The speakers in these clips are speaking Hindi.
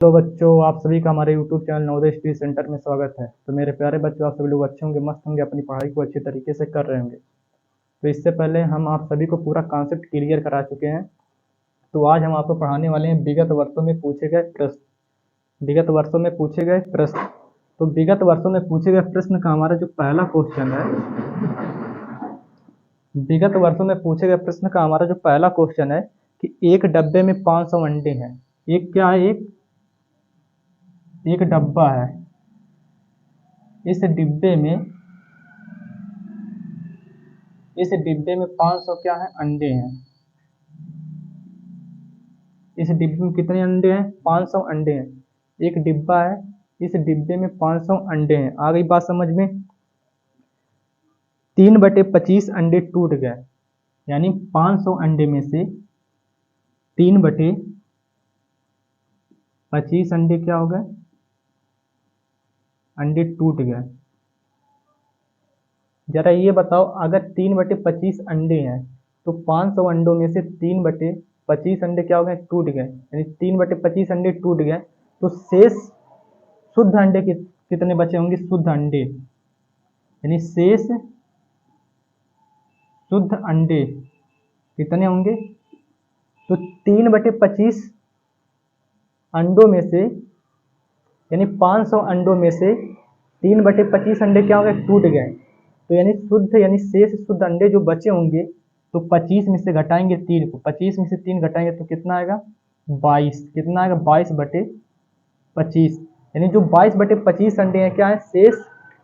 हेलो बच्चों, आप सभी का हमारे YouTube channel Navodaya study centre में स्वागत है। तो मेरे प्यारे बच्चों, आप सभी लोग अच्छे होंगे, मस्त होंगे, अपनी पढ़ाई को अच्छे तरीके से कर रहे होंगे। तो इससे पहले हम आप सभी को पूरा कॉन्सेप्ट क्लियर करा चुके हैं। तो आज हम आपको पढ़ाने वाले हैं विगत वर्षों में पूछे गए प्रश्न। विगत वर्षों में पूछे गए प्रश्न। तो विगत वर्षों में पूछे गए प्रश्न का हमारा जो पहला क्वेश्चन है, विगत वर्षों में पूछे गए प्रश्न का हमारा जो पहला क्वेश्चन है कि एक डब्बे में 500 अंडे हैं। एक क्या है? एक डब्बा है। इस डिब्बे में 500 क्या है? अंडे हैं। इस डिब्बे में कितने अंडे हैं? 500 अंडे हैं। एक डिब्बा है, इस डिब्बे में 500 अंडे हैं। आ गई बात समझ में? 3/25 अंडे टूट गए, यानी 500 अंडे में से 3/25 अंडे क्या हो गए? अंडे टूट गए। जरा ये बताओ, अगर 3/25 अंडे हैं तो 500 अंडों में से 3/25 अंडे क्या हो गए? टूट गए। यानी 3/25 अंडे टूट गए, तो शेष शुद्ध अंडे कितने बचे होंगे? शुद्ध अंडे, यानी शेष शुद्ध अंडे कितने होंगे? तो 3/25 अंडों में से, यानी 500 अंडों में से 3/25 अंडे क्या हो गए? टूट गए। तो यानी शुद्ध, यानी शेष शुद्ध अंडे जो बचे होंगे, तो 25 में से घटाएंगे 3 को, 25 में से 3 घटाएंगे तो कितना आएगा? 22। कितना आएगा? 22/25। यानी जो 22/25 अंडे हैं क्या है? शेष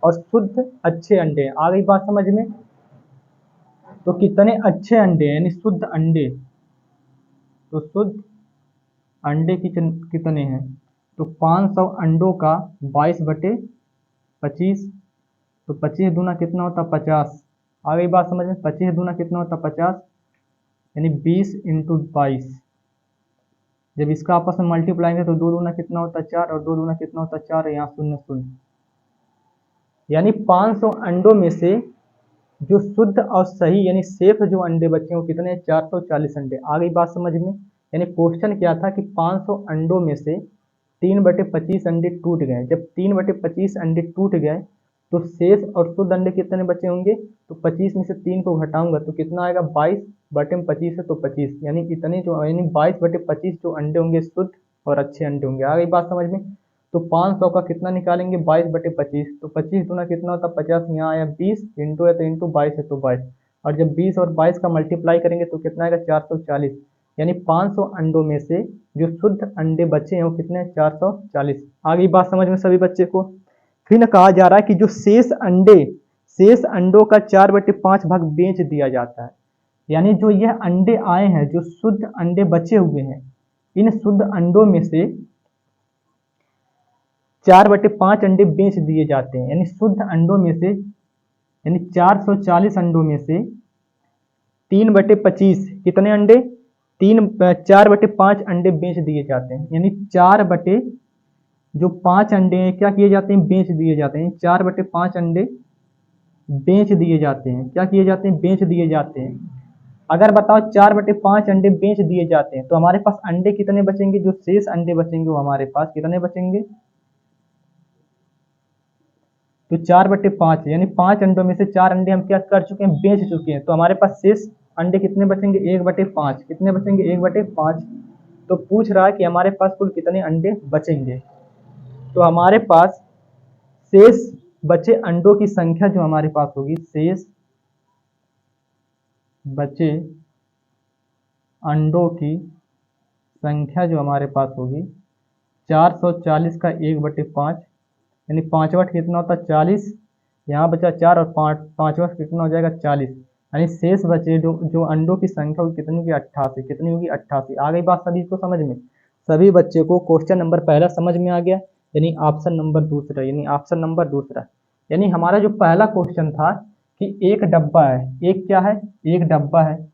और शुद्ध अच्छे अंडे हैं। आ गई बात समझ में? तो कितने अच्छे अंडे हैं, यानी शुद्ध अंडे, तो शुद्ध अंडे कितने हैं? तो 500 अंडों का 22/25, तो 25 दूना कितना होता? 50। आ गई बात समझ में? 25 दूना कितना होता? 50, यानी 20 × 22। जब इसका आपस में मल्टीप्लाएंगे तो 2 दूना कितना होता? 4, और 2 दूना कितना होता? 4, यहाँ 0 0। यानी 500 अंडों में से जो शुद्ध और सही यानी सेफ जो अंडे बचे हैं वो कितने? 440 अंडे। आ गई बात समझ में? यानी क्वेश्चन क्या था कि 500 अंडों में से 3/25 अंडे टूट गए। जब 3/25 अंडे टूट गए तो शेष और शुद्ध अंडे कितने बचे होंगे? तो 25 में से 3 को घटाऊंगा तो कितना आएगा? 22/25 है तो 25, यानी इतने जो, यानी 22/25 जो अंडे होंगे शुद्ध और अच्छे अंडे होंगे। आ गई बात समझ में? तो 500 का कितना निकालेंगे? 22/25, तो 25 दूना कितना होता? 50, यहाँ आया 20, इंटू है तो इंटू, 22 है तो 22, और जब 20 और 22 का मल्टीप्लाई करेंगे तो कितना आएगा? 440। यानी 500 अंडों में से जो शुद्ध अंडे बचे हैं वो कितने? 440। आ गई बात समझ में सभी बच्चे को? फिर कहा जा रहा है कि जो शेष अंडों का 4/5 भाग बेच दिया जाता है। यानी जो यह अंडे आए हैं, जो शुद्ध अंडे बचे हुए हैं, इन शुद्ध अंडों में से 4/5 अंडे बेच दिए जाते हैं। यानी शुद्ध अंडों में से, यानी 440 अंडों में से 3/25 कितने अंडे? 4/5 अंडे बेच दिए जाते हैं। यानी 4/5 अंडे हैं क्या किए जाते हैं? बेच दिए जाते हैं। 4/5 अंडे बेच दिए जाते हैं। क्या किए जाते हैं? बेच दिए जाते हैं। अगर बताओ 4/5 अंडे बेच दिए जाते हैं तो हमारे पास अंडे कितने बचेंगे? जो शेष अंडे बचेंगे वो हमारे पास कितने बचेंगे? तो 4/5, यानी 5 अंडों में से 4 अंडे हम क्या कर चुके हैं? बेच चुके हैं। तो हमारे पास शेष अंडे कितने बचेंगे? 1/5। कितने बचेंगे? 1/5। तो पूछ रहा है कि हमारे पास कुल कितने अंडे बचेंगे। तो हमारे पास शेष बचे अंडों की संख्या जो हमारे पास होगी, शेष बचे अंडों की संख्या जो हमारे पास होगी 440 का 1/5, यानी 5 वट कितना होता? 40, यहाँ बचा 4 और 5 वट कितना हो जाएगा? 40। यानी शेष बचे जो अंडों की संख्या होगी कितनी होगी? 88। कितनी होगी? 88। आ गई बात सभी को समझ में? सभी बच्चे को क्वेश्चन नंबर पहला समझ में आ गया, यानी ऑप्शन नंबर दूसरा, यानी हमारा जो पहला क्वेश्चन था कि एक डब्बा है। एक क्या है? एक डब्बा है।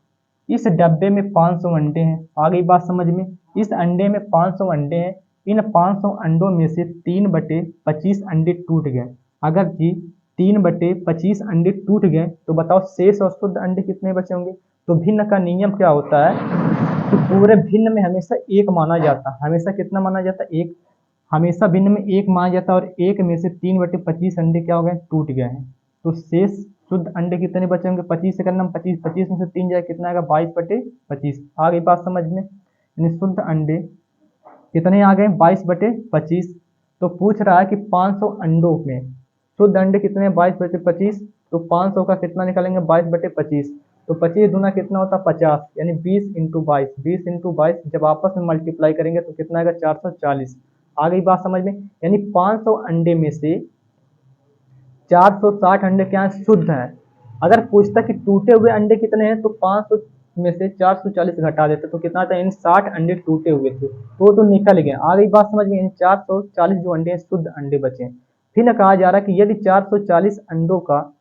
इस डब्बे में 500 अंडे हैं। आ गई बात समझ में? इस अंडे में 500 अंडे हैं। इन 500 अंडों में से 3/25 अंडे टूट गए। अगर जी 3/25 अंडे टूट गए तो बताओ शेष और शुद्ध अंडे कितने बचे होंगे? तो भिन्न का नियम क्या होता है कि पूरे भिन्न में हमेशा एक माना जाता है। हमेशा कितना माना जाता है? एक। हमेशा भिन्न में एक माना जाता है और एक में से 3/25 अंडे क्या हो गए, टूट गए हैं। तो शेष शुद्ध अंडे कितने बचे होंगे, 25 से करना, 25 में से 3 जाए कितना आएगा, 22/25। आ गई बात समझ में। यानी शुद्ध अंडे कितने आ गए, 22/25। तो पूछ रहा है कि 500 अंडों में शुद्ध अंडे कितने, 22/25। तो 500 का कितना निकालेंगे, 22/25। तो 25 दूना कितना होता है, 50। यानी 20 × 22, 20 × 22 जब आपस में मल्टीप्लाई करेंगे तो कितना आएगा, 440। आ गई बात समझ में। यानी 500 अंडे में से 460 अंडे क्या है, शुद्ध हैं। अगर पूछता कि टूटे हुए अंडे कितने हैं, तो 500 में से 440 घटा देते तो कितना आता है, यानी 60 अंडे टूटे हुए थे, तो निकल गए। आ गई बात समझ में। यानी 440 जो अंडे हैं शुद्ध अंडे बचे। फिर कहा जा रहा है कि यदि 440 अंडों का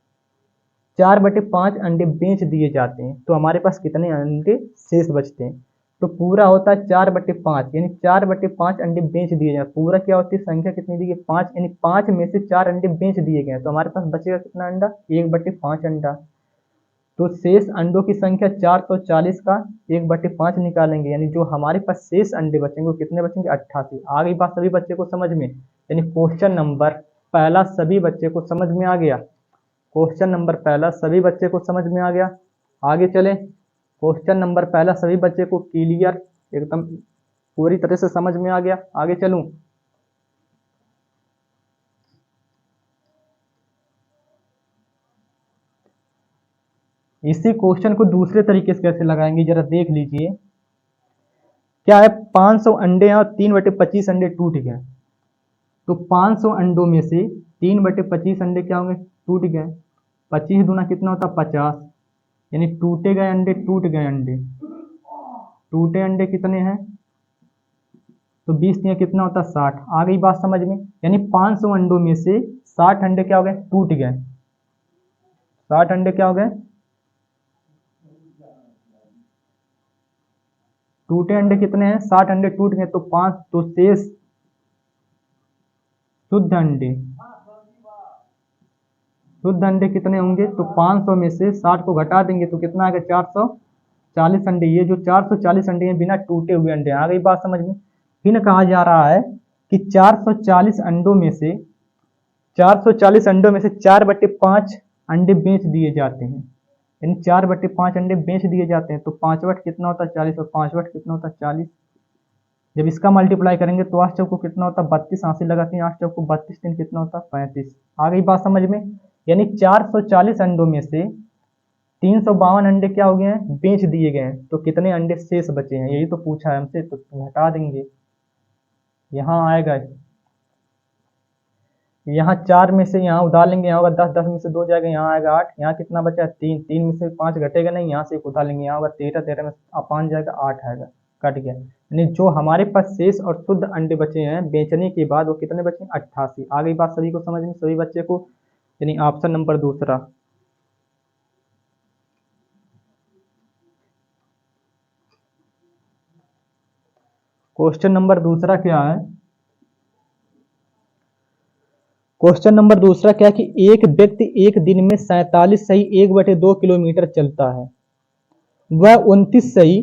4/5 अंडे बेच दिए जाते हैं तो हमारे पास कितने अंडे शेष बचते हैं। तो पूरा होता है 4/5, यानी 4/5 अंडे बेच दिए जाए। पूरा क्या होती है, संख्या कितनी दी गई, 5, यानी 5 में से 4 अंडे बेच दिए गए तो हमारे पास बचेगा कितना अंडा, 1/5 अंडा। तो शेष अंडों की संख्या 440 का 1/5 निकालेंगे, यानी जो हमारे पास शेष अंडे बचेंगे वो कितने बचेंगे, 88। आ गई बात सभी बच्चे को समझ में। यानी क्वेश्चन नंबर पहला सभी बच्चे को समझ में आ गया। क्वेश्चन नंबर पहला सभी बच्चे को समझ में आ गया। आगे चले। क्वेश्चन नंबर पहला सभी बच्चे को क्लियर एकदम पूरी तरह से समझ में आ गया। आगे चलूं। इसी क्वेश्चन को दूसरे तरीके से कैसे लगाएंगे जरा देख लीजिए। क्या है, 500 अंडे हैं और 3/25 अंडे टूट गए। तो 500 अंडों में से 3/25 अंडे क्या होंगे, टूट गए। 25 दूना कितना होता, 50। यानी टूटे गए अंडे, टूट गए अंडे, टूटे अंडे कितने हैं, तो 20 दिया कितना होता, 60। आ गई बात समझ में। यानी 500 अंडों में से 60 अंडे क्या हो गए, टूट गए। 60 अंडे क्या हो गए, टूटे अंडे कितने हैं, 60 अंडे टूट गए। तो 5, तो शेष शुद्ध अंडे, शुद्ध अंडे कितने होंगे, तो 500 में से 60 को घटा देंगे तो कितना आएगा, 440 अंडे। ये जो 440 अंडे हैं बिना टूटे हुए अंडे। आ गई बात समझ में। फिर कहा जा रहा है कि 440 अंडों में से 440 अंडों में से 4/5 अंडे बेच दिए जाते हैं। यानी 4/5 अंडे बेच दिए जाते हैं। तो 5/8 कितना होता है, 40, और 5/8 कितना होता है, 40। जब इसका मल्टीप्लाई करेंगे तो 8 चौको कितना होता है, 32। 80 लगाते हैं 8 चौको 32, 3 कितना होता है, 35। आ गई बात समझ में। यानी 440 अंडों में से 352 अंडे क्या हो गए हैं, बेच दिए गए हैं। तो कितने अंडे शेष बचे हैं, यही तो पूछा है हमसे। तो घटा देंगे, यहाँ आएगा, यहाँ 4 में से यहाँ उधार लेंगे, यहाँ होगा 10, 10 में से 2 जाएगा, यहाँ आएगा 8। यहाँ कितना बचा, 3, 3 में से 5 घटेगा नहीं, यहाँ से 1 उधार लेंगे, यहाँ होगा 13, 13 में 5 जाएगा, 8 आएगा, कट गया। यानी जो हमारे पास शेष और शुद्ध अंडे बचे हैं बेचने के बाद वो कितने बचे, 88। आ गई बात सभी को समझ में, सभी बच्चे को। यानी ऑप्शन नंबर दूसरा। क्वेश्चन नंबर दूसरा क्या है, क्वेश्चन नंबर दूसरा क्या है कि एक व्यक्ति एक दिन में 47 सही 1/2 किलोमीटर चलता है। वह 29 सही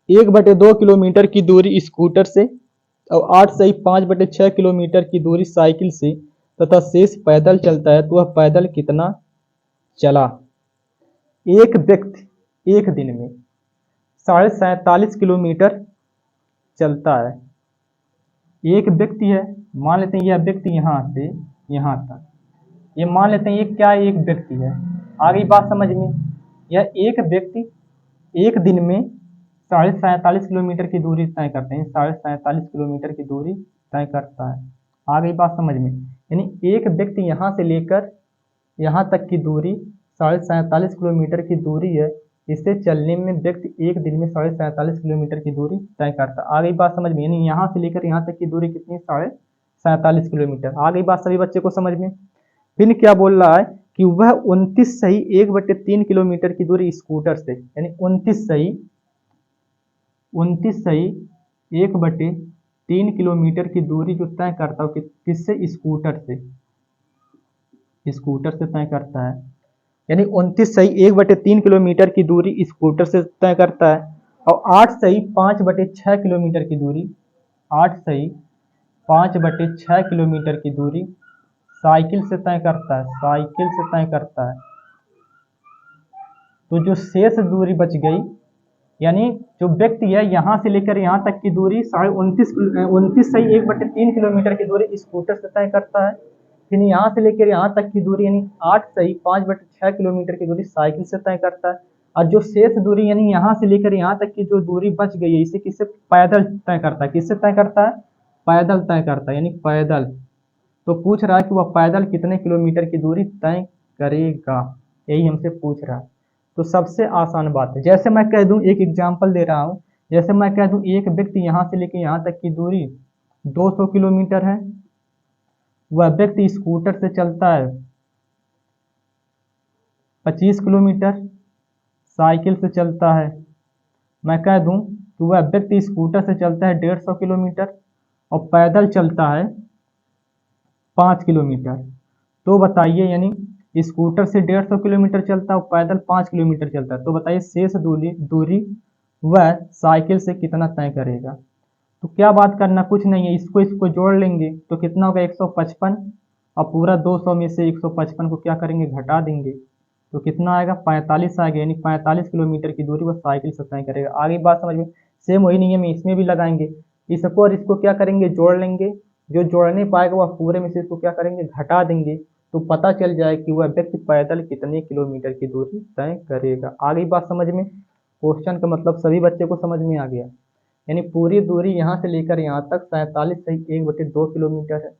1/2 किलोमीटर की दूरी स्कूटर से और 8 सही 5/6 किलोमीटर की दूरी साइकिल से तथा शेष पैदल चलता है। तो वह पैदल कितना चला। एक व्यक्ति एक दिन में 47.5 किलोमीटर चलता है। एक व्यक्ति है, मान लेते हैं यह व्यक्ति यहाँ से यहाँ तक, ये मान लेते हैं ये क्या है, एक व्यक्ति है। आ गई बात समझ में। यह एक व्यक्ति एक दिन में 47.5 किलोमीटर की दूरी तय करते हैं, 47.5 किलोमीटर की दूरी तय करता है। आ गई बात समझ में। यानी एक व्यक्ति यहाँ से लेकर यहाँ तक की दूरी 47.5 किलोमीटर की दूरी है। इससे चलने में व्यक्ति एक दिन में 47.5 किलोमीटर की दूरी तय करता है। आ गई बात समझ में। यानी यहाँ से लेकर यहाँ तक की दूरी कितनी, 47.5 किलोमीटर। आ गई बात सभी बच्चे को समझ में। फिर क्या बोल रहा है कि वह 29 सही 1/3 किलोमीटर की दूरी स्कूटर से, यानी 29 सही 1/3 किलोमीटर की दूरी जो तय करता है किससे, स्कूटर से तय करता है। यानी 29 सही 1/3 किलोमीटर की दूरी स्कूटर से तय करता है। और 8 सही 5/6 किलोमीटर की दूरी, 8 सही 5/6 किलोमीटर की दूरी साइकिल से तय करता है, साइकिल से तय करता है, तो जो शेष दूरी बच गई, यानी जो व्यक्ति है यहाँ से लेकर यहाँ तक की दूरी 29.3 किलोमीटर की दूरी स्कूटर से तय करता है। फिर यहाँ से लेकर यहाँ तक की दूरी यानी 5/6 किलोमीटर की दूरी साइकिल से तय करता है। और जो शेष दूरी यानी यहाँ से लेकर यहाँ तक की जो दूरी बच गई है, इसे किससे पैदल तय करता है, किससे तय करता है, पैदल तय करता है, यानी पैदल। तो पूछ रहा है कि वह पैदल कितने किलोमीटर की दूरी तय करेगा, यही हमसे पूछ रहा है। तो सबसे आसान बात है, जैसे मैं कह दूं, एक एग्जांपल दे रहा हूं, जैसे मैं कह दूं एक व्यक्ति यहाँ से लेकर यहाँ तक की दूरी 200 किलोमीटर है, वह व्यक्ति स्कूटर से चलता है 25 किलोमीटर, साइकिल से चलता है, मैं कह दूं कि वह व्यक्ति स्कूटर से चलता है 150 किलोमीटर और पैदल चलता है 5 किलोमीटर। तो बताइए, यानी स्कूटर से 150 किलोमीटर चलता है और पैदल 5 किलोमीटर चलता है, तो बताइए शेष दूरी वह साइकिल से कितना तय करेगा। तो क्या बात करना, कुछ नहीं है, इसको जोड़ लेंगे तो कितना होगा 155, और पूरा 200 में से 155 को क्या करेंगे, घटा देंगे, तो कितना आएगा 45 आएगा, यानी 45 किलोमीटर की दूरी वह साइकिल से तय करेगा। आगे बात समझ में, सेम वही नियम इसमें भी लगाएंगे, इसको और इसको क्या करेंगे, जोड़ लेंगे, जो जोड़ नहीं पाएगा वह पूरे में से इसको क्या करेंगे, घटा देंगे, तो पता चल जाए कि वह व्यक्ति पैदल कितने किलोमीटर की दूरी तय करेगा। आगे बात समझ में, क्वेश्चन का मतलब सभी बच्चे को समझ में आ गया। यानी पूरी दूरी यहाँ से लेकर यहाँ तक 47.1/2 किलोमीटर है।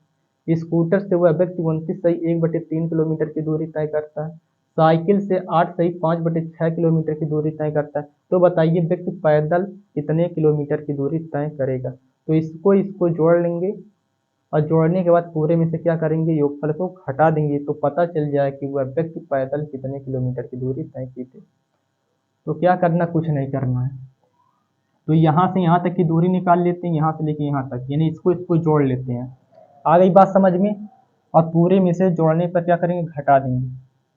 स्कूटर से वह व्यक्ति 29.1/3 किलोमीटर की दूरी तय करता है। साइकिल से 8.5/6 किलोमीटर की दूरी तय करता है। तो बताइए व्यक्ति पैदल कितने किलोमीटर की दूरी तय करेगा। तो इसको जोड़ लेंगे और जोड़ने के बाद पूरे में से क्या करेंगे, योगफल को घटा देंगे, तो पता चल जाए कि वह व्यक्ति पैदल कितने किलोमीटर की दूरी तय की थी। तो क्या करना, कुछ नहीं करना है, तो यहाँ से यहाँ तक की दूरी निकाल लेते हैं, यहाँ से लेके यहाँ तक, यानी इसको जोड़ लेते हैं। आ गई बात समझ में, और पूरे में से जोड़ने पर क्या करेंगे, घटा देंगे,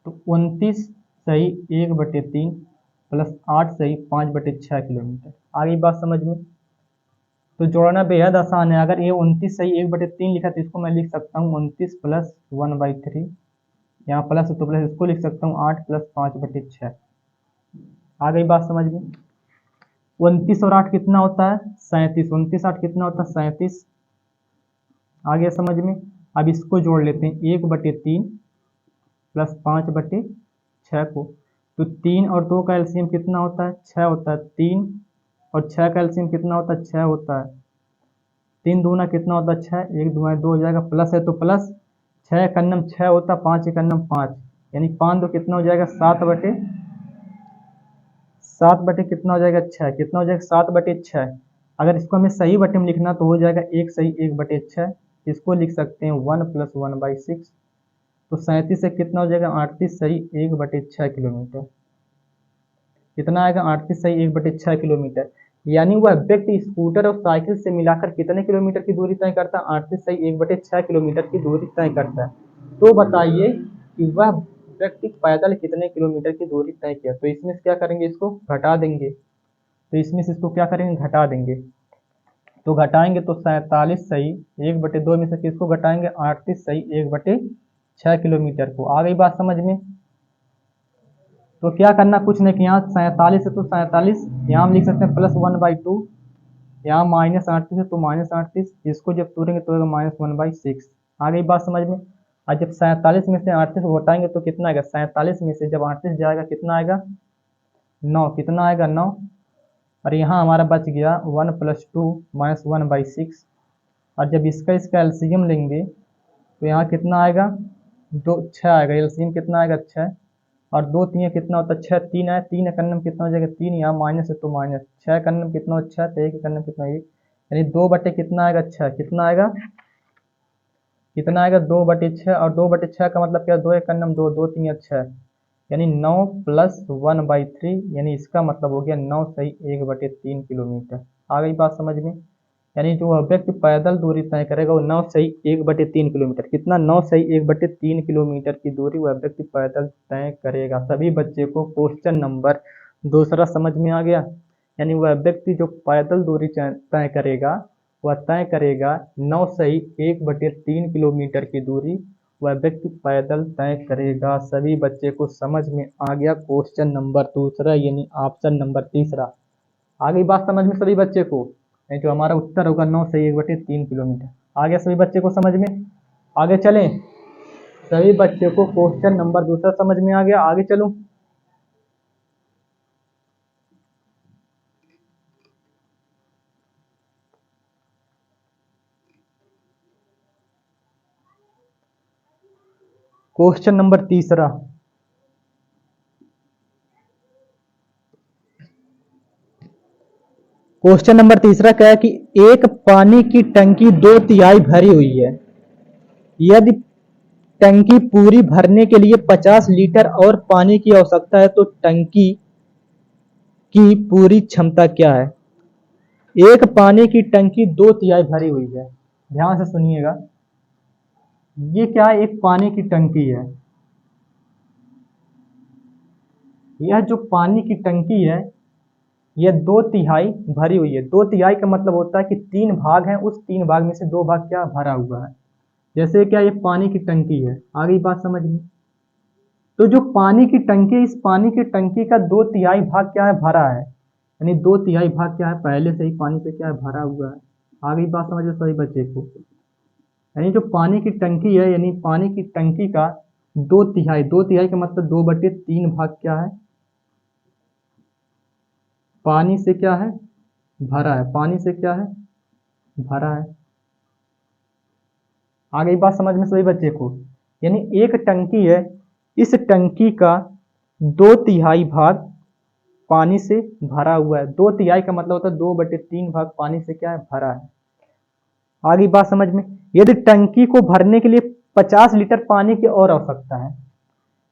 तो 29.1/3 प्लस 8.5/6 किलोमीटर। आ गई बात समझ में। तो जोड़ना बेहद आसान है। अगर ये 29.1/3 लिखा तो इसको मैं लिख सकता हूँ 29 प्लस 1/3, यहाँ प्लस तो प्लस, इसको लिख सकता हूँ 8 प्लस 5/6। आ गई बात समझ में। 29 और 8 कितना होता है, 37। 29 8 कितना होता है, 37। आ गया समझ में। अब इसको जोड़ लेते हैं, 1/3 प्लस 5/6 को, तो 3 और 2 का एलसीएम कितना होता है, 6 होता है। 3 और 6 का एलसीएम कितना होता है, 6 होता है। 3 दूना कितना होता है, 6, 1 दूना 2 हो जाएगा, प्लस है तो प्लस, 6 एक अन्नम 6 होता है, 5 एक अन्नम 5, यानी 5 दो कितना हो जाएगा, 7/7 कितना हो जाएगा, 6, कितना हो जाएगा 7/6। अगर इसको हमें सही बटे में लिखना तो हो जाएगा 1 सही 1/6, इसको लिख सकते हैं 1 प्लस 1/6। तो 37 से कितना हो जाएगा, 38 सही 1/6 किलोमीटर। कितना आएगा, 38 सही 1/6 किलोमीटर। यानी वह व्यक्ति स्कूटर और साइकिल से मिलाकर कितने किलोमीटर की दूरी तय करता है, 38 सही 1/6 किलोमीटर की दूरी तय करता है। तो बताइए कि वह व्यक्ति पैदल कितने किलोमीटर की दूरी तय किया। तो इसमें से क्या करेंगे, इसको घटा देंगे, तो इसमें से इसको क्या करेंगे, घटा देंगे, तो घटाएंगे तो 47 सही 1/2 में से किसको घटाएंगे, 38 सही 1/6 किलोमीटर को। आ गई बात समझ में। तो क्या करना, कुछ नहीं, कि यहाँ 47 है तो 47, यहाँ हम लिख सकते हैं +1/2, यहाँ -38 है तो -38, इसको जब तोड़ेंगे तो -1/6। आ गई बात समझ में। और जब 47 में से 38 को घटाएंगे तो कितना आएगा, 47 में से जब 38 जाएगा कितना आएगा, 9, कितना आएगा 9, और यहाँ हमारा बच गया 1 + 2 -1/6। और जब इसका एलसीएम लेंगे तो यहाँ कितना आएगा, 2 6 आएगा, एलसीएम कितना आएगा 6, और 2 3 कितना होता है 6, 3 आया, 3 एक अन्नम कितना हो जाएगा 3, यहाँ माइनस है तो माइनस, 6 एक अन्नम कितना हो 6, तो 1 एक अन्नम कितना 1, यानी 2 बटे कितना आएगा 6, कितना आएगा 2/6, और 2/6 का मतलब क्या, 2 एक अन्नम 2, 2 3 6, यानी 9 + 1/3, यानी इसका मतलब हो गया 9 सही 1/3 किलोमीटर। आ गई बात समझ में। यानी जो व्यक्ति पैदल दूरी तय करेगा वो 9 सही 1/3 किलोमीटर, कितना 9 सही 1/3 किलोमीटर की दूरी वह व्यक्ति पैदल तय करेगा। सभी बच्चे को क्वेश्चन नंबर 2 समझ में आ गया। यानी वह व्यक्ति जो पैदल दूरी तय करेगा वह तय करेगा 9 सही 1/3 किलोमीटर की दूरी वह व्यक्ति पैदल तय करेगा। सभी बच्चे को समझ में आ गया क्वेश्चन नंबर दूसरा यानी ऑप्शन नंबर तीसरा। आ गई बात समझ में सभी बच्चे को? नहीं तो हमारा उत्तर होगा 9 सही 1/3 किलोमीटर। आ गया सभी बच्चे को समझ में? आगे चलें। सभी बच्चे को क्वेश्चन नंबर दूसरा समझ में आ गया। आगे चलूं। क्वेश्चन नंबर तीसरा। क्वेश्चन नंबर तीसरा क्या है कि एक पानी की टंकी 2/3 भरी हुई है। यदि टंकी पूरी भरने के लिए 50 लीटर और पानी की आवश्यकता है तो टंकी की पूरी क्षमता क्या है? एक पानी की टंकी 2/3 भरी हुई है। ध्यान से सुनिएगा। ये क्या है? एक पानी की टंकी है। यह जो पानी की टंकी है यह 2/3 भरी हुई है। 2/3 का मतलब होता है कि 3 भाग हैं, उस 3 भाग में से 2 भाग क्या भरा हुआ है। जैसे क्या ये पानी की टंकी है। आ गई बात समझ में? तो जो पानी की टंकी है, इस पानी की टंकी का 2/3 भाग क्या है? भरा है। यानी 2/3 भाग क्या है? पहले से ही पानी से क्या है? भरा हुआ है। आ गई बात समझ में सभी बच्चे को? यानी जो पानी की टंकी है यानी पानी की टंकी का 2/3 का मतलब 2/3 भाग क्या है? पानी से क्या है? भरा है। पानी से क्या है? भरा है। आ गई बात समझ में सभी बच्चे को? यानी एक टंकी है, इस टंकी का 2/3 भाग पानी से भरा हुआ है। 2/3 का मतलब होता है 2/3 भाग पानी से क्या है? भरा है। आ गई बात समझ में? यदि टंकी को भरने के लिए 50 लीटर पानी की और आवश्यकता है,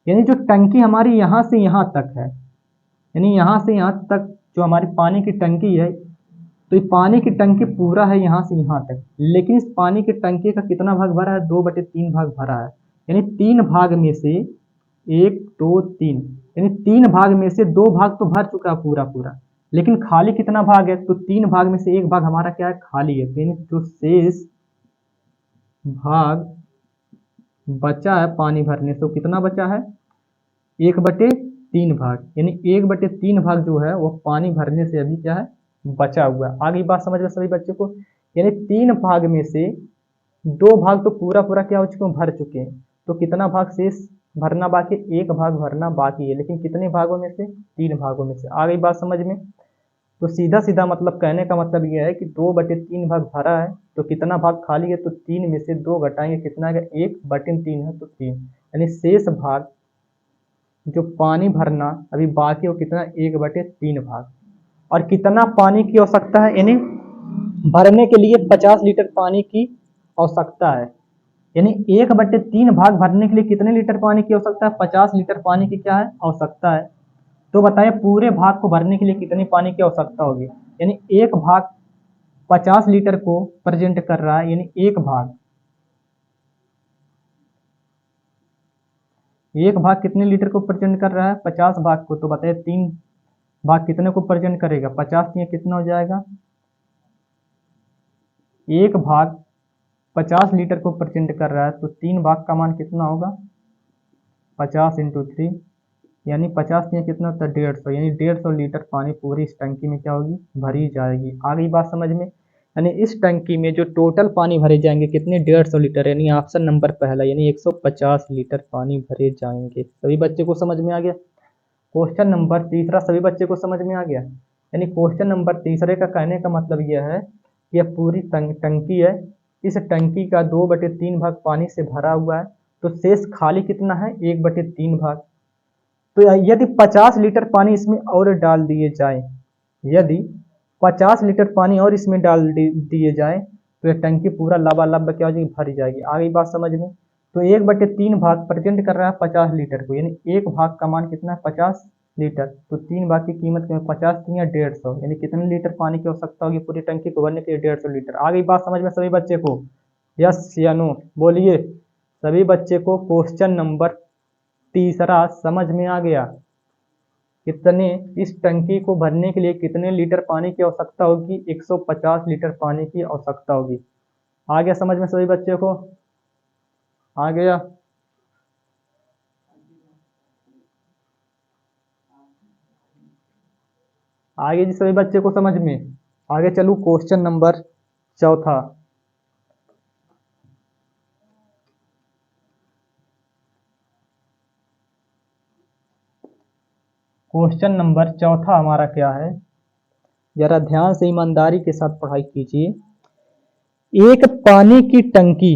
यानी जो टंकी हमारी यहाँ से यहाँ तक है, यानी यहाँ से यहाँ तक जो हमारी पानी की टंकी है, तो ये पानी की टंकी पूरा है यहाँ से यहाँ तक, लेकिन इस पानी की टंकी का कितना भाग भरा है? 2/3 भाग भरा है। यानी 3 भाग में से 1 2 3, यानी 3 भाग में से 2 भाग तो भर चुका है पूरा पूरा, लेकिन खाली कितना भाग है? तो 3 भाग में से 1 भाग हमारा क्या है? खाली है। यानी जो शेष भाग बचा है पानी भरने से, वो कितना बचा है? 1/3 भाग। यानी 1/3 भाग जो है वो पानी भरने से अभी क्या है? बचा हुआ है। आगे बात समझ में सभी बच्चों को? यानी 3 भाग में से 2 भाग तो पूरा पूरा क्या हो चुके हैं? भर चुके हैं। तो कितना भाग शेष भरना बाकी? 1 भाग भरना बाकी है, लेकिन कितने भागों में से? 3 भागों में से। आ गई बात समझ में? तो सीधा सीधा मतलब कहने का मतलब यह है कि 2/3 भाग भरा है, तो कितना भाग खाली है? तो 3 में से 2 घटाएंगे, कितना है? 1/3 है तो 3, यानी शेष भाग जो पानी भरना अभी बाकी हो कितना? 1/3 भाग। और कितना पानी की आवश्यकता है? यानी भरने के लिए 50 लीटर पानी की आवश्यकता है। यानी 1/3 भाग भरने के लिए कितने लीटर पानी की आवश्यकता है? 50 लीटर पानी की क्या है? आवश्यकता है। तो बताइए पूरे भाग को भरने के लिए कितनी पानी की आवश्यकता होगी? यानी एक भाग 50 लीटर को प्रेजेंट कर रहा है, यानी एक भाग कितने लीटर को प्रेजेंट कर रहा है? 50 भाग को। तो बताइए 3 भाग कितने को प्रेजेंट करेगा? 50 में कितना हो जाएगा? एक भाग 50 लीटर को प्रेजेंट कर रहा है, तो 3 भाग का मान कितना होगा? 50 × 3, यानी 50 में कितना होता है? 150, यानी 150 लीटर पानी पूरी इस टंकी में क्या होगी? भरी जाएगी। आ गई बात समझ में? यानी इस टंकी में जो टोटल पानी भरे जाएंगे कितने? 150 लीटर, यानी ऑप्शन नंबर पहला, यानी 150 लीटर पानी भरे जाएंगे। सभी बच्चे को समझ में आ गया? क्वेश्चन नंबर तीसरा सभी बच्चे को समझ में आ गया? यानी क्वेश्चन नंबर तीसरे का कहने का मतलब यह है कि यह पूरी टंकी है, इस टंकी का 2/3 भाग पानी से भरा हुआ है, तो शेष खाली कितना है? 1/3 भाग। तो यदि 50 लीटर पानी इसमें और डाल दिए जाए, यदि 50 लीटर पानी और इसमें डाल दिए जाए, तो यह टंकी पूरा लबालब क्या हो जाएगी? भरी जाएगी। आ गई बात समझ में? तो 1/3 भाग प्रेजेंट कर रहा है 50 लीटर को, यानी एक भाग का मान कितना है? 50 लीटर। तो 3 भाग की कीमत 50 या 150, यानी कितने लीटर पानी की आवश्यकता होगी पूरी टंकी को भरने के लिए? 150 लीटर। आ गई बात समझ में सभी बच्चे को? यस या नो बोलिए। सभी बच्चे को क्वेश्चन नंबर तीसरा समझ में आ गया? कितने, इस टंकी को भरने के लिए कितने लीटर पानी की आवश्यकता होगी? 150 लीटर पानी की आवश्यकता होगी। आ गया समझ में सभी बच्चे को? आ गया? आगे जी सभी बच्चे को समझ में? आगे चलूं क्वेश्चन नंबर चौथा। क्वेश्चन नंबर चौथा हमारा क्या है, जरा ध्यान से ईमानदारी के साथ पढ़ाई कीजिए। एक पानी की टंकी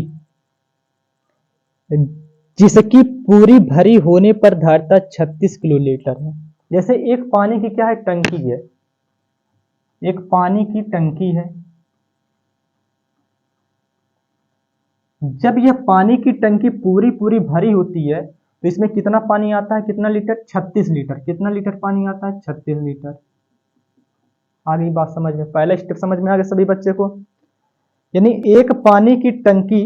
जिसकी पूरी भरी होने पर धारिता 36 किलोलीटर है। जैसे एक पानी की क्या है, टंकी है, एक पानी की टंकी है। जब यह पानी की टंकी पूरी पूरी भरी होती है तो इसमें कितना पानी आता है, कितना लीटर? 36 लीटर। कितना लीटर पानी आता है? 36 लीटर। आ गई बात समझ में? पहला स्टेप समझ में आ गया सभी बच्चे को? यानी एक पानी की टंकी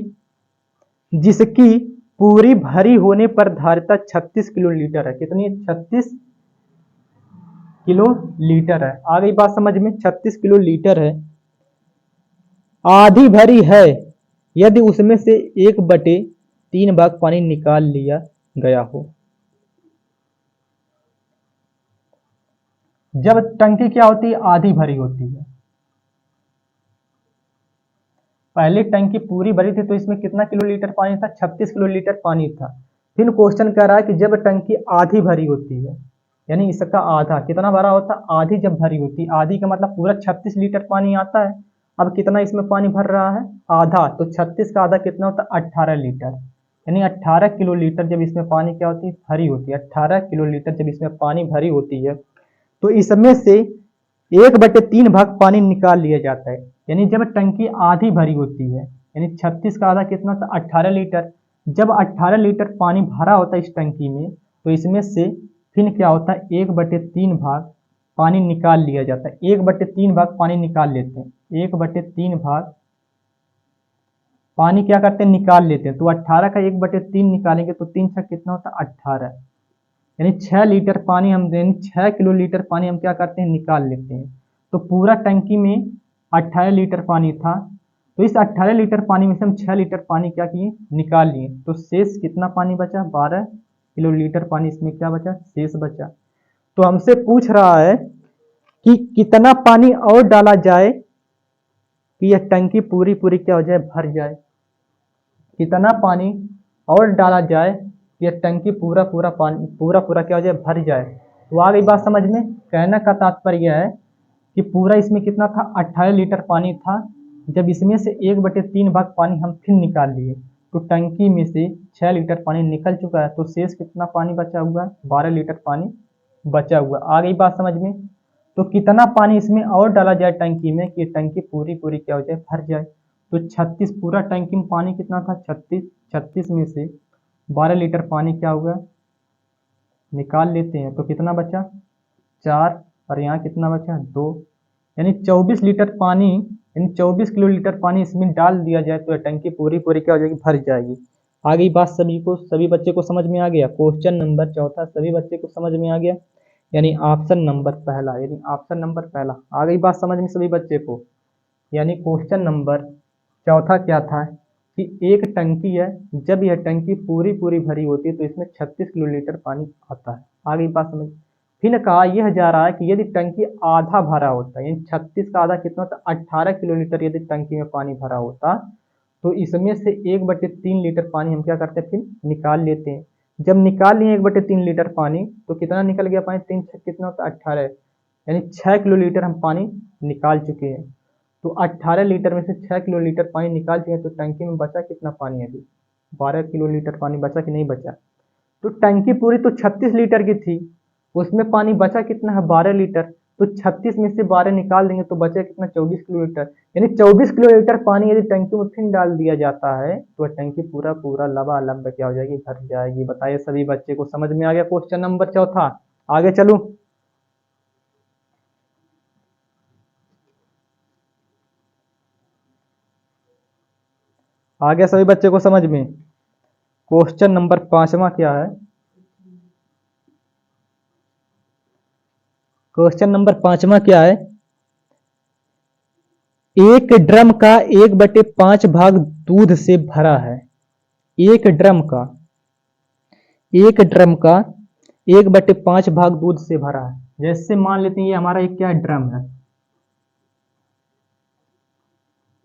जिसकी पूरी भरी होने पर धारिता 36 किलो लीटर है। कितनी है? 36 किलो लीटर है। आ गई बात समझ में? 36 किलो लीटर है, आधी भरी है यदि उसमें से 1/3 भाग पानी निकाल लिया गया हो। जब टंकी क्या होती है? आधी भरी होती है। पहले टंकी पूरी भरी थी तो इसमें कितना किलो लीटर पानी था? 36 किलो लीटर पानी था। फिर क्वेश्चन कह रहा है कि जब टंकी आधी भरी होती है, यानी इसका आधा कितना भरा होता है? आधी जब भरी होती है, आधी का मतलब पूरा 36 लीटर पानी आता है। अब कितना इसमें पानी भर रहा है? आधा। तो 36 का आधा कितना होता है? 18 लीटर। यानी 18 किलो लीटर जब इसमें पानी क्या होती है? भरी होती है। 18 किलो लीटर जब इसमें पानी भरी होती है तो इसमें से 1/3 भाग पानी निकाल लिया जाता है। यानी जब टंकी आधी भरी होती है, यानी 36 का आधा कितना था? 18 लीटर। जब 18 लीटर पानी भरा होता है इस टंकी में तो इसमें से फिर क्या होता है? 1/3 भाग पानी निकाल लिया जाता है। 1/3 भाग पानी निकाल लेते हैं। 1/3 भाग पानी क्या करते हैं? निकाल लेते हैं। तो 18 का 1/3 निकालेंगे तो 3 छक कितना होता है? 18। यानी 6 लीटर पानी हम, यानी 6 किलो लीटर पानी हम क्या करते हैं? निकाल लेते हैं। तो पूरा टंकी में 18 लीटर पानी था, तो इस 18 लीटर पानी में से हम 6 लीटर पानी क्या किए? निकाल लिए। तो शेष कितना पानी बचा? 12 किलो लीटर पानी इसमें क्या बचा? शेष बचा। तो हमसे पूछ रहा है कि कितना पानी और डाला जाए कि यह टंकी पूरी पूरी क्या हो जाए? भर जाए। कितना पानी और डाला जाए कि यह टंकी पूरा पूरा पानी पूरा पूरा क्या हो जाए? भर जाए। तो आ गई बात समझ में? कहने का तात्पर्य यह है कि पूरा इसमें कितना था? 18 लीटर पानी था। जब इसमें से 1/3 भाग पानी हम फिर निकाल लिए तो टंकी में से 6 लीटर पानी निकल चुका है। तो शेष कितना पानी बचा हुआ है? 12 लीटर पानी बचा हुआ। आ गई बात समझ में? तो कितना पानी इसमें और डाला जाए टंकी में कि टंकी पूरी पूरी क्या हो जाए? भर जाए। तो 36, पूरा टंकी में पानी कितना था? 36। 36 में से 12 लीटर पानी क्या हुआ? निकाल लेते हैं। तो कितना बचा? 4। और यहाँ कितना बचा? 2। यानी 24 लीटर पानी, यानी 24 किलो लीटर पानी इसमें डाल दिया जाए तो टंकी पूरी पूरी क्या हो जाएगी? भर जाएगी। आ गई बात सभी को, सभी बच्चे को समझ में आ गया? क्वेश्चन नंबर चौथा सभी बच्चे को समझ में आ गया? यानी ऑप्शन नंबर पहला, यानी ऑप्शन नंबर पहला आ गई बात समझ में सभी बच्चे को? यानी क्वेश्चन नंबर चौथा क्या था कि एक टंकी है, जब यह टंकी पूरी पूरी भरी होती है तो इसमें 36 किलो लीटर पानी आता है। आ गई बात समझ? फिर कहा यह जा रहा है कि यदि टंकी आधा भरा होता है, यानी 36 का आधा कितना होता? 18 किलो लीटर यदि टंकी में पानी भरा होता तो इसमें से 1/3 लीटर पानी हम क्या करते हैं? फिर निकाल लेते हैं। जब निकाल लिए 1/3 लीटर पानी तो कितना निकल गया पानी? 3 छः कितना होता? 18। यानी 6 किलो लीटर हम पानी निकाल चुके हैं। तो 18 लीटर में से 6 किलो लीटर पानी निकाल चुके हैं। तो टंकी में बचा कितना पानी? अभी 12 किलो लीटर पानी बचा कि नहीं बचा? तो टंकी पूरी तो 36 लीटर की थी, उसमें पानी बचा कितना है? 12 लीटर। तो 36 में से 12 निकाल देंगे तो बचे कितना? 24 किलो लीटर। यानी 24 किलो लीटर पानी यदि टंकी में फिर डाल दिया जाता है तो टंकी पूरा पूरा लबालब क्या हो जाएगी? भर जाएगी। बताइए सभी बच्चे को समझ में आ गया क्वेश्चन नंबर चौथा? आगे चलूं? आ गया सभी बच्चे को समझ में? क्वेश्चन नंबर पांचवा क्या है? क्वेश्चन नंबर 5वां क्या है, एक ड्रम का 1/5 भाग दूध से भरा है। एक ड्रम का 1/5 भाग दूध से भरा है। जैसे मान लेते हैं ये हमारा एक क्या ड्रम है,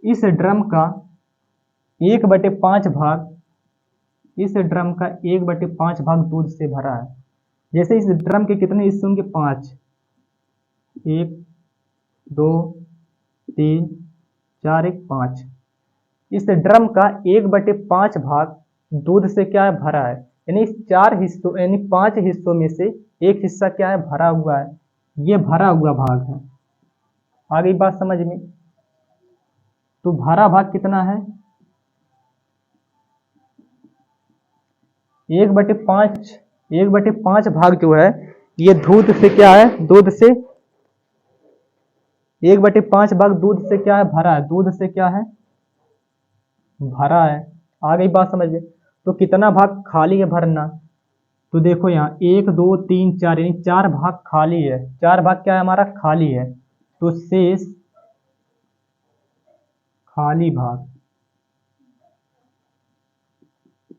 इस ड्रम का 1/5 भाग, इस ड्रम का 1/5 भाग दूध से भरा है। जैसे इस ड्रम के कितने हिस्से होंगे, 5, 1 2 3 4 1 5। इस ड्रम का 1/5 भाग दूध से क्या है, भरा है। यानी इस 4 हिस्सों यानी 5 हिस्सों में से एक हिस्सा क्या है, भरा हुआ है। ये भरा हुआ भाग है। आ गई बात समझ में। तो भरा भाग कितना है, 1/5 भाग जो है ये दूध से क्या है, दूध से 1/5 भाग दूध से क्या है, भरा है। दूध से क्या है, भरा है। आ गई बात समझ में। तो कितना भाग खाली है भरना, तो देखो यहाँ 1 2 3 4 यानी 4 भाग खाली है। 4 भाग क्या है हमारा, खाली है। तो शेष खाली भाग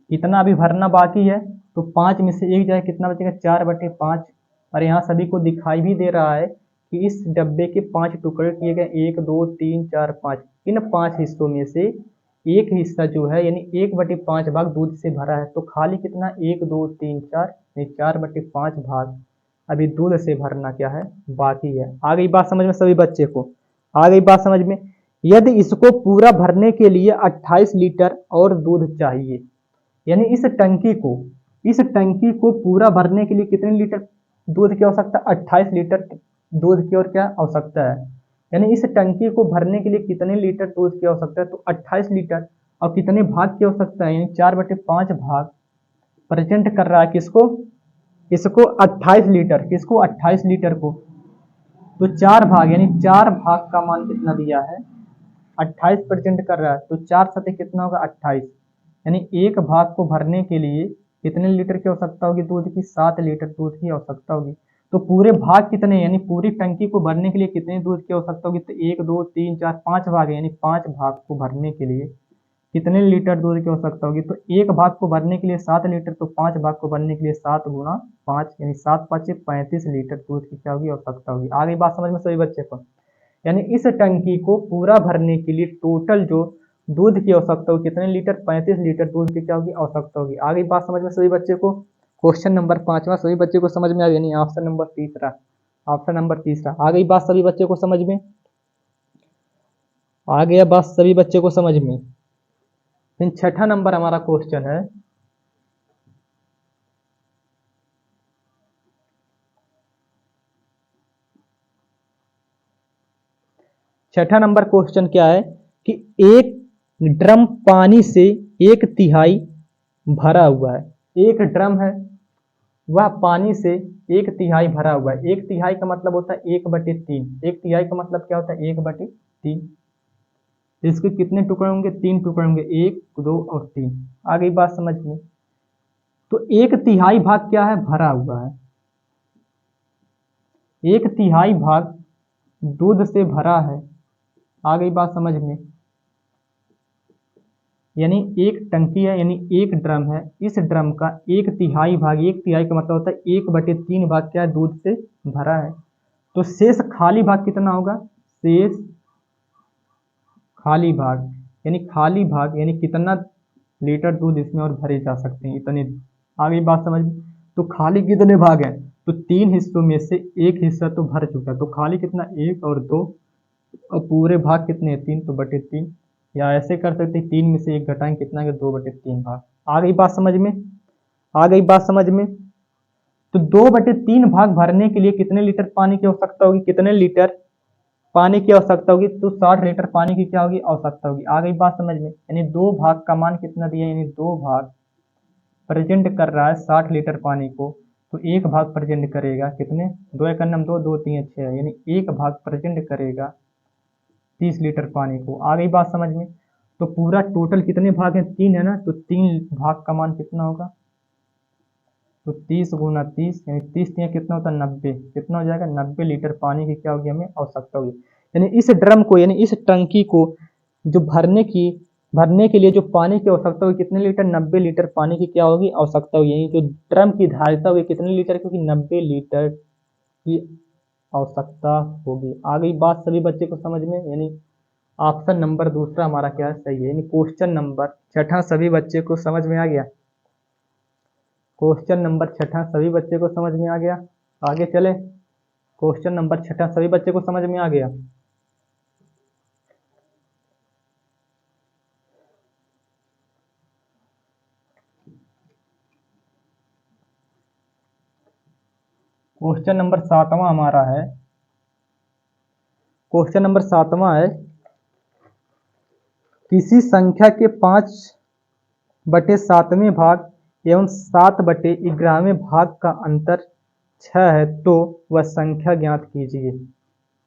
कितना अभी भरना बाकी है, तो 5 में से 1 जाए कितना बचेगा, 4/5। और यहाँ सभी को दिखाई भी दे रहा है कि इस डब्बे के 5 टुकड़े किए गए, 1 2 3 4 5। इन 5 हिस्सों में से एक हिस्सा जो है यानी 1/5 भाग दूध से भरा है। तो खाली कितना, 1 2 3 4 यानी 4/5 भाग अभी दूध से भरना क्या है, बाकी है। आ गई बात समझ में सभी बच्चे को, आ गई बात समझ में। यदि इसको पूरा भरने के लिए 28 लीटर और दूध चाहिए, यानी इस टंकी को पूरा भरने के लिए कितने लीटर दूध की आवश्यकता, 28 लीटर दूध की और क्या आवश्यकता है। यानी इस टंकी को भरने के लिए कितने लीटर दूध की आवश्यकता है, तो 28 लीटर। और कितने भाग की आवश्यकता है, यानी 4/5 भाग प्रेजेंट कर रहा है किसको, इसको 28 लीटर, किसको 28 लीटर को। तो 4 भाग यानी 4 भाग का मान कितना दिया है, 28 प्रेजेंट कर रहा है। तो 4 सतह कितना होगा, 28। यानी एक भाग को भरने के लिए कितने लीटर की आवश्यकता होगी दूध की, 7 लीटर दूध की आवश्यकता होगी। तो पूरे भाग कितने, यानी पूरी टंकी को भरने के लिए कितने दूध की आवश्यकता होगी, तो 1 2 3 4 5 भाग है। यानी 5 भाग को भरने के लिए कितने लीटर दूध की आवश्यकता होगी, तो एक भाग को भरने के लिए 7 लीटर, तो 5 भाग को भरने के लिए 7 गुणा 5 यानी 7 5 35 लीटर दूध की क्या होगी, आवश्यकता होगी। आ गई बात समझ में सभी बच्चे को। यानी इस टंकी को पूरा भरने के लिए टोटल जो दूध की आवश्यकता होगी कितने लीटर, 35 लीटर दूध की क्या होगी, आवश्यकता होगी। आ गई बात समझ में सभी बच्चे को। क्वेश्चन नंबर 5वां सभी बच्चे को समझ में आ गया, नहीं ऑप्शन नंबर तीसरा, ऑप्शन नंबर तीसरा। आ गई बात सभी बच्चे को समझ में, आ गया बात सभी बच्चे को समझ में। फिर 6ठा नंबर हमारा क्वेश्चन है, छठा नंबर क्वेश्चन क्या है कि एक ड्रम पानी से 1/3 भरा हुआ है। एक ड्रम है वह पानी से 1/3 भरा हुआ है। 1/3 का मतलब होता है 1/3। 1/3 का मतलब क्या होता है, 1/3। इसके कितने टुकड़े होंगे, 3 टुकड़े होंगे, 1 2 और 3। आ गई बात समझ में। तो 1/3 भाग क्या है, भरा हुआ है। 1/3 भाग दूध से भरा है। आ गई बात समझ में। यानी एक टंकी है, यानी एक ड्रम है। इस ड्रम का 1/3 भाग, 1/3 का मतलब होता है 1/3 भाग क्या है, दूध से भरा है। तो शेष खाली भाग कितना होगा, शेष खाली भाग यानी खाली भाग यानी कितना लीटर दूध इसमें और भरे जा सकते हैं, इतने। आ गई बात समझ में। तो खाली कितने भाग हैं, तो 3 हिस्सों में से एक हिस्सा तो भर चुका है। तो खाली कितना, 1 और 2, और पूरे भाग कितने हैं, 3, तो 3/3। या ऐसे कर सकते हैं 3 में से 1 घटाएं, कितना है, 2/3 भाग। आ गई बात समझ में, आ गई बात समझ में। तो 2/3 भाग भरने के लिए कितने लीटर पानी की आवश्यकता होगी, कितने लीटर पानी की आवश्यकता होगी, तो 60 लीटर पानी की क्या होगी, आवश्यकता होगी। आ गई बात समझ में। यानी 2 भाग का मान कितना दिया, यानी 2 भाग प्रेजेंट कर रहा है 60 लीटर पानी को। तो एक भाग प्रेजेंट करेगा कितने, 2 एक अन्नम 2 2 3 6, यानी एक भाग प्रेजेंट करेगा 30 लीटर पानी को। आ गई बात समझ में। तो पूरा टोटल कितने भाग हैं, 3 है ना, तो 3 भाग का मान कितना होगा, तो 30 गुना 30 यानी 30 यहाँ कितना होता है 90, कितना हो जाएगा 90 लीटर पानी की क्या होगी हमें आवश्यकता होगी। यानी इस ड्रम को यानी इस टंकी को जो भरने के लिए जो पानी की आवश्यकता होगी कितने लीटर 90 लीटर पानी की क्या होगी आवश्यकता होगी। यानी जो ड्रम की धारिता होगी कितने लीटर क्योंकि 90 लीटर की आवश्यकता होगी। आ गई बात सभी बच्चे को समझ में। यानी ऑप्शन नंबर दूसरा हमारा क्या है सही है। यानी क्वेश्चन नंबर छठा सभी बच्चे को समझ में आ गया। क्वेश्चन नंबर छठा सभी बच्चे को समझ में आ गया। आगे चले, क्वेश्चन नंबर छठा सभी बच्चे को समझ में आ गया। क्वेश्चन नंबर सातवां हमारा है, क्वेश्चन नंबर सातवां है किसी संख्या के 5/7वें भाग एवं 7/11वें भाग का अंतर 6 है तो वह संख्या ज्ञात कीजिए।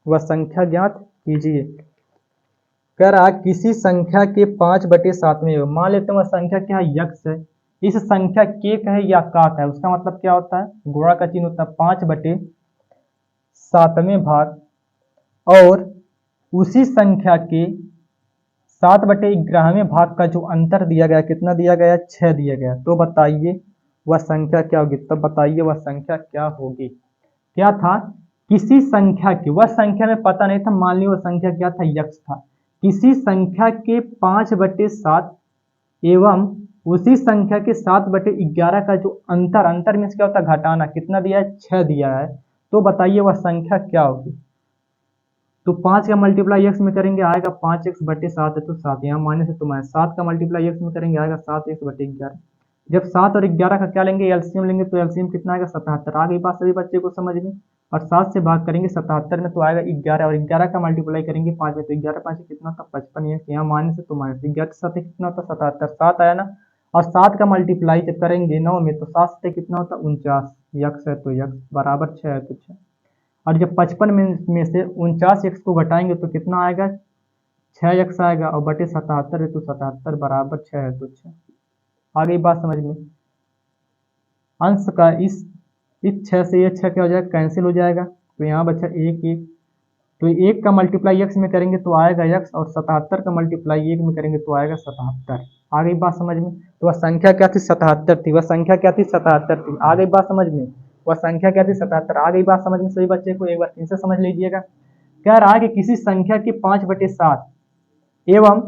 वह संख्या ज्ञात कीजिए। कह रहा किसी संख्या के 5/7वें, मान लेते हैं वह संख्या क्या है यक्स है। इस संख्या के है या काक है, उसका मतलब क्या होता है गुणा का चिन्ह होता है 5/7वें भाग और उसी संख्या के 7/11वें भाग का जो अंतर दिया गया कितना दिया गया 6 दिया गया। तो बताइए वह संख्या क्या होगी। तब बताइए वह संख्या क्या होगी। क्या था किसी संख्या की, वह संख्या में पता नहीं था, मान ली वह संख्या क्या था यक्स था। किसी संख्या के 5/7 एवं उसी संख्या के 7/11 का जो अंतर में क्या होता है घटाना, कितना दिया है 6 दिया है। तो बताइए वह संख्या क्या होगी। तो 5 का मल्टीप्लाई एक्स में करेंगे आएगा 5x/7 है तो 7, यहाँ माइनस है तो माइनस। 7 का मल्टीप्लाई एक्स में करेंगे आएगा 7x/11। जब 7 और 11 का क्या लेंगे एलसीएम लेंगे तो एलसीएम कितना आएगा 77। आ गई बात सभी बच्चे को समझ में। और 7 से भाग करेंगे 77 में तो आएगा 11 और 11 का मल्टीप्लाई करेंगे 5 में तो 11 5 कितना था 55, यहाँ माइनस है तो माइनस। 11 से 7 कितना होता 77, 7 आया ना। और 7 का मल्टीप्लाई जब करेंगे 9 में तो 7 से कितना होता 49, यक्स है तो यक्स बराबर 6 है तो 6। और जब 55 में से 49 एक्स को घटाएंगे तो कितना आएगा 6 एक्स आएगा और बटे 77 है तो 77 बराबर 6 है तो 6। आ गई बात समझ में। अंश का इस 6 से ये 6 क्या हो जाएगा कैंसिल हो जाएगा तो यहाँ बचा 1 तो 1 का मल्टीप्लाई एक्स में करेंगे तो आएगा एक्स और 77 का मल्टीप्लाई 1 में करेंगे तो आएगा 77। आ गई बात समझ में। तो वह संख्या क्या थी 77 थी, वह संख्या क्या थी 77 थी। आ गई बात समझ में, वह संख्या क्या थी 77। आ गई बात समझ में सभी बच्चे को, एक बार फिर से समझ लीजिएगा। कह रहा है कि किसी संख्या के 5/7 एवं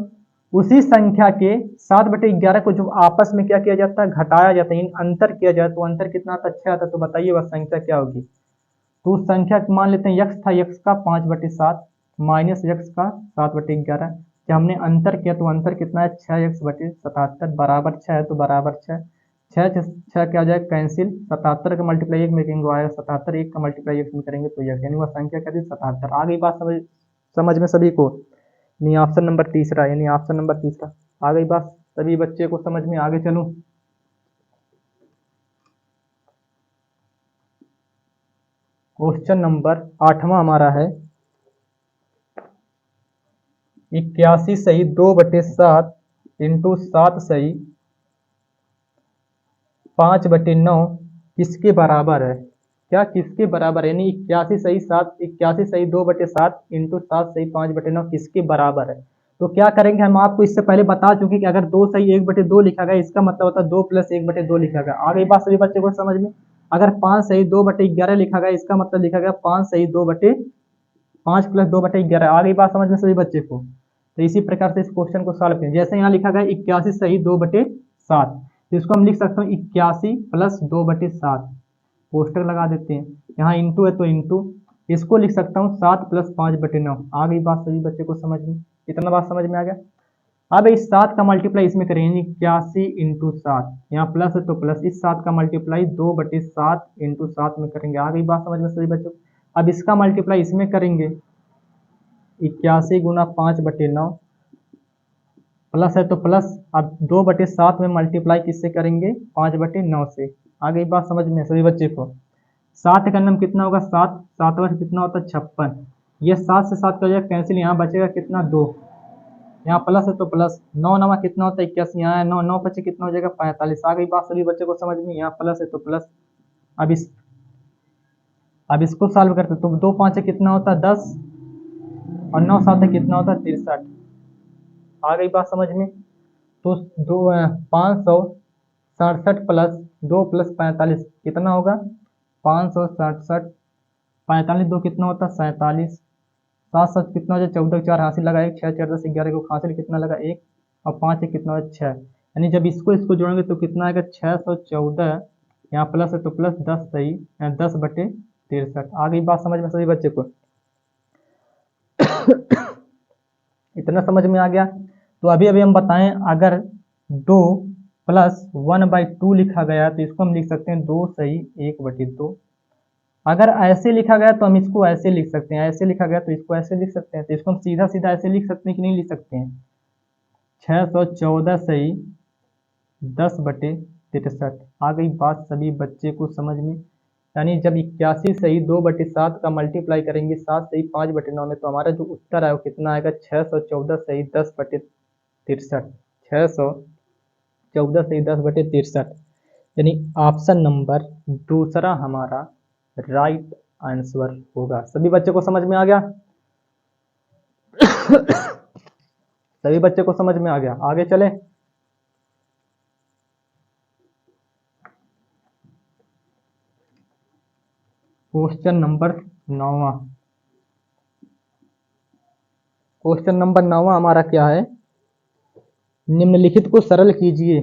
उसी संख्या के 7/11 को जो आपस में क्या किया जाता है घटाया जाता है, अंतर किया जाए तो अंतर कितना आता 6 आता। तो बताइए वह संख्या क्या होगी। तो उस संख्या मान लेते हैं यक्स था, यक्स का 5/7 माइनस यक्स का 7/11। जब हमने अंतर किया तो अंतर कितना है 6x/77 बराबर 6 है तो बराबर 6। 6 क्या हो जाएगा कैंसिल, 77 का मल्टीप्लाई 1 में करेंगे आएगा 77, 1 का मल्टीप्लाई 1 में करेंगे तो यक्स, यानी वह संख्या क्या थी 77। आ गई बात समझ में सभी को। यानी ऑप्शन नंबर तीसरा, यानी ऑप्शन नंबर तीसरा। आ गई बात सभी बच्चे को समझ में। आगे चलूं, क्वेश्चन नंबर 8वां हमारा है 81 सही 2/7 इंटू 7 सही 5/9 किसके बराबर है। क्या किसके बराबर है, यानी 81 सही 2/7 इंटू 7 सही 5/9 किसके बराबर है। तो क्या करेंगे, हम आपको इससे पहले बता चुके कि अगर 2 सही 1/2 लिखा गया इसका मतलब होता है 2 + 1/2 लिखा गया। आ गई बात सभी बच्चे को समझ में। अगर 5 सही 2/11 लिखा गया इसका मतलब लिखा गया 5 सही 5 + 2/11। आ गई बात समझ में सभी बच्चे को। तो इसी प्रकार से इस क्वेश्चन को सॉल्व करें। जैसे यहाँ लिखा गया 81 सही 2/7 तो इसको हम लिख सकते हैं 81 + 2/7, पोस्टर लगा देते हैं। यहाँ इंटू है तो इंटू, इसको लिख सकता हूँ 7 + 5/9। आ गई बात सभी बच्चे को समझ में, इतना बात समझ में आ गया। अब इस 7 का मल्टीप्लाई इसमें करेंगे 81 × 7, यहाँ प्लस है तो प्लस, इस 7 का मल्टीप्लाई 2/7 × 7 में करेंगे। आ गई बात समझ में सभी बच्चों। अब इसका मल्टीप्लाई इसमें करेंगे 81 × 5/9 प्लस है तो प्लस, अब 2/7 में मल्टीप्लाई किससे करेंगे 5/9 से। आ गई बात समझ में सभी बच्चे को। 7 का नम कितना होगा 7, 7 वर्ष कितना होता है 56। ये 7 से 7 का हो जाएगा कैंसिल, यहाँ बचेगा कितना 2। यहाँ प्लस है तो प्लस, 9 नवा कितना होता है 81, यहाँ है 9, 9 पचे कितना हो जाएगा 45। आ गई बात सभी बच्चे को समझ में, यहाँ प्लस है तो प्लस। अब इस अब इसको सॉल्व करते तो 2 5 कितना होता है 10 और 9 7 कितना होता है 63। आ गई बात समझ में। तो 567 प्लस 2 प्लस 45 कितना होगा 567, 45 2 कितना होता है 47, 7 7 कितना हो जाए 14, 4 हासिल लगा 1, 6 4 10 11 को हासिल कितना लगा 1 और 5 कितना होगा 6। यानी जब इसको इसको जोड़ेंगे तो कितना आएगा 614। यहाँ प्लस है तो प्लस 10 सही 10/63। आ गई बात समझ में सभी बच्चे को। इतना समझ में आ गया। तो अभी अभी हम बताएं, अगर 2 प्लस 1/2 लिखा गया तो इसको हम लिख सकते हैं 2 सही 1/2। अगर ऐसे लिखा गया तो हम इसको ऐसे लिख सकते हैं, ऐसे लिखा गया तो इसको ऐसे लिख सकते हैं। तो इसको हम सीधा सीधा ऐसे लिख सकते हैं कि नहीं लिख सकते हैं, 614 सही 10/63। आ गई बात सभी बच्चे को समझ में। यानी जब 81 सही 2/7 का मल्टीप्लाई करेंगे 7 सही 5/9 में, तो हमारा जो उत्तर है वो कितना आएगा 614 सही 10/63। 614 सही 10/63, यानी ऑप्शन नंबर दूसरा हमारा राइट आंसर होगा। सभी बच्चे को समझ में आ गया। सभी बच्चे को समझ में आ गया। आगे चले। Question number 9। क्वेश्चन नंबर 9 हमारा क्या है, निम्नलिखित को सरल कीजिए।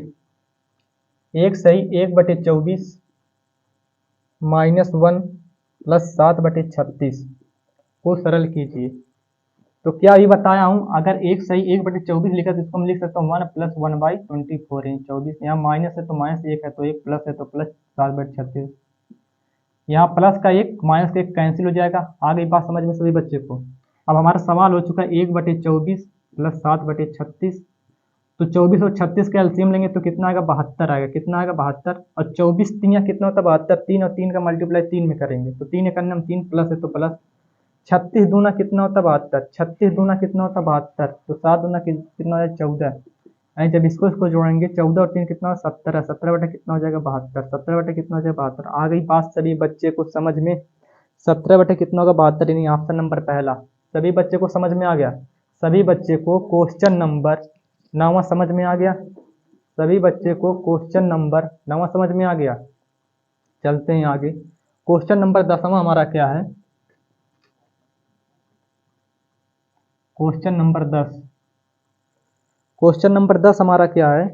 1 सही 1/24 -1 प्लस 7/36 को सरल कीजिए। तो क्या अभी बताया हूं, अगर 1 सही 1/24 लिखा तो इसको हम लिख सकते हैं 1 प्लस 1/24 यानी 24। यहाँ माइनस है तो माइनस 1 है तो 1, प्लस है तो प्लस 7/36। यहाँ प्लस का 1 माइनस का 1 कैंसिल हो जाएगा। आ गई बात समझ में सभी बच्चे को। अब हमारा सवाल हो चुका है 1/24 प्लस 7/36। तो 24 और 36 का एलसीएम लेंगे तो कितना आएगा 72 आएगा। कितना आएगा 72। और 24 3 कितना होता है 72, 3 और 3 का मल्टीप्लाई 3 में करेंगे तो 3 करने हम 3, प्लस है तो प्लस। 36 दूना कितना होता है 72, 36 दूना कितना होता है 72, तो 7 दूना कितना हो जाए 14। यानी जब इसको इसको जोड़ेंगे 14 और 3 कितना 17, 17 बटे कितना हो जाएगा 72, 17 बटे कितना हो जाएगा 72। आ गई बात सभी बच्चे को समझ में। 17 बटे कितना होगा 72, यानी ऑप्शन नंबर पहला। सभी बच्चे को समझ में आ गया। सभी बच्चे को क्वेश्चन नंबर 9 समझ में आ गया। सभी बच्चे को क्वेश्चन नंबर 9 समझ में आ गया। चलते हैं आगे। क्वेश्चन नंबर 10 हमारा क्या है, क्वेश्चन नंबर 10। क्वेश्चन नंबर 10 हमारा क्या है,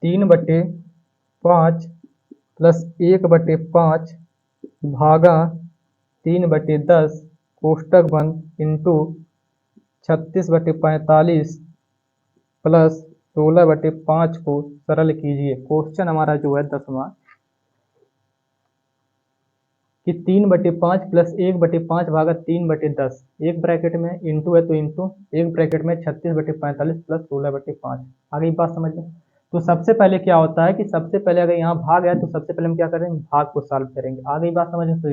3/5 प्लस 1/5 भागा 3/10 कोष्टक बंद इंटू 36/45 प्लस 16/5 को सरल कीजिए। क्वेश्चन हमारा जो है 10वां कि 3/5 प्लस 1/5 भागा 3/10, एक ब्रैकेट में इंटू है तो इंटू, एक ब्रैकेट में 36/45 प्लस 16/5। आ गई बात समझ में। तो सबसे पहले क्या होता है कि सबसे पहले अगर यहाँ भाग है तो सबसे पहले हम क्या करेंगे भाग को सॉल्व करेंगे। आ गई बात समझ में। तो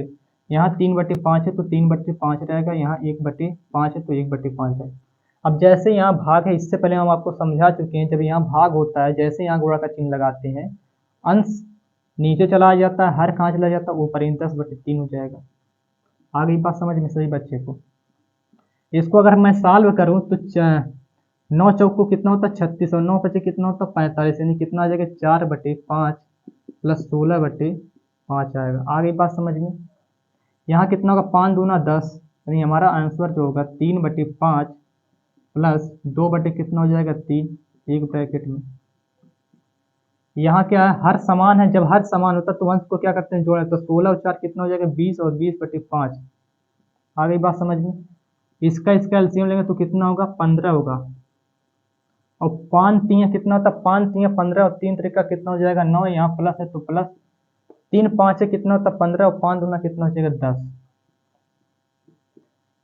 यहाँ 3/5 है तो 3/5 रहेगा, यहाँ 1/5 है तो 1/5 है। अब जैसे यहाँ भाग है, इससे पहले हम आपको समझा चुके हैं, जब यहाँ भाग होता है जैसे यहाँ गुणा का चिन्ह लगाते हैं, अंश नीचे चला जाता है, हर कहाँ चला जाता है ऊपर, 10/3 हो जाएगा। आ गई बात समझ में सही बच्चे को। इसको अगर मैं सॉल्व करूं तो 9 चौक को कितना होता है 36 और 9 पचे कितना होता है 45, यानी कितना आ जाएगा 4/5 प्लस 16/5 आएगा। आ गई बात समझ में। यहाँ कितना होगा 5 दूना 10, यानी हमारा आंसर जो होगा 3/5 प्लस 2 बटे कितना हो जाएगा 3, एक ब्रैकेट में। यहाँ क्या है हर समान है, जब हर समान होता है तो अंश को क्या करते हैं जोड़े, तो 16 और 4 कितना हो जाएगा 20 और 20/5। आ गई बात समझ में। इसका एलसीएम लेंगे तो कितना होगा 15 होगा। और 5 3 कितना होता है 5 3 15 और 3 3 कितना हो जाएगा 9, यहाँ प्लस है तो प्लस। 3 5 कितना होता है 15 और 5 दूना कितना हो जाएगा 10।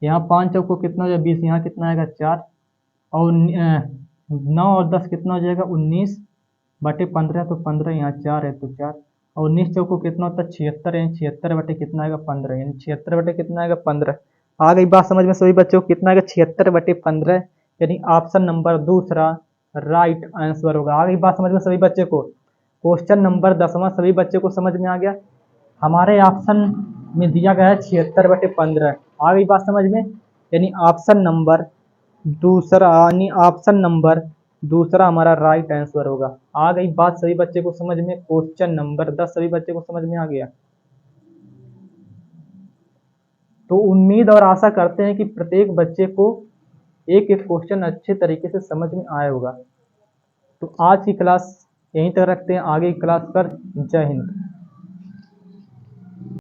यहाँ 5 चौक को कितना हो जाएगा 20, यहाँ कितना आएगा 4 और 9 और 10 कितना हो जाएगा 19/15, तो 15 यहाँ 4 है तो 4 और 19 चौक को कितना होता है 76 है, 76 बटे कितना आएगा 15, यानी 76 बटे कितना आएगा 15। आ गई बात समझ में सभी बच्चों को? कितना है 76/15, यानी ऑप्शन नंबर दूसरा राइट आंसर होगा। आ गई बात समझ में सभी बच्चे को? क्वेश्चन नंबर 10वां सभी बच्चे को समझ में आ गया? हमारे ऑप्शन में दिया गया है 76/15। आ गई बात समझ में? यानी ऑप्शन नंबर दूसरा, यानी ऑप्शन नंबर दूसरा हमारा राइट आंसर होगा। आ गई बात सभी बच्चे को समझ में? क्वेश्चन नंबर 10 सभी बच्चे को समझ में आ गया? तो उम्मीद और आशा करते हैं कि प्रत्येक बच्चे को एक एक क्वेश्चन अच्छे तरीके से समझ में आया होगा। तो आज की क्लास यहीं तक रखते हैं, आगे की क्लास पर जय हिंद।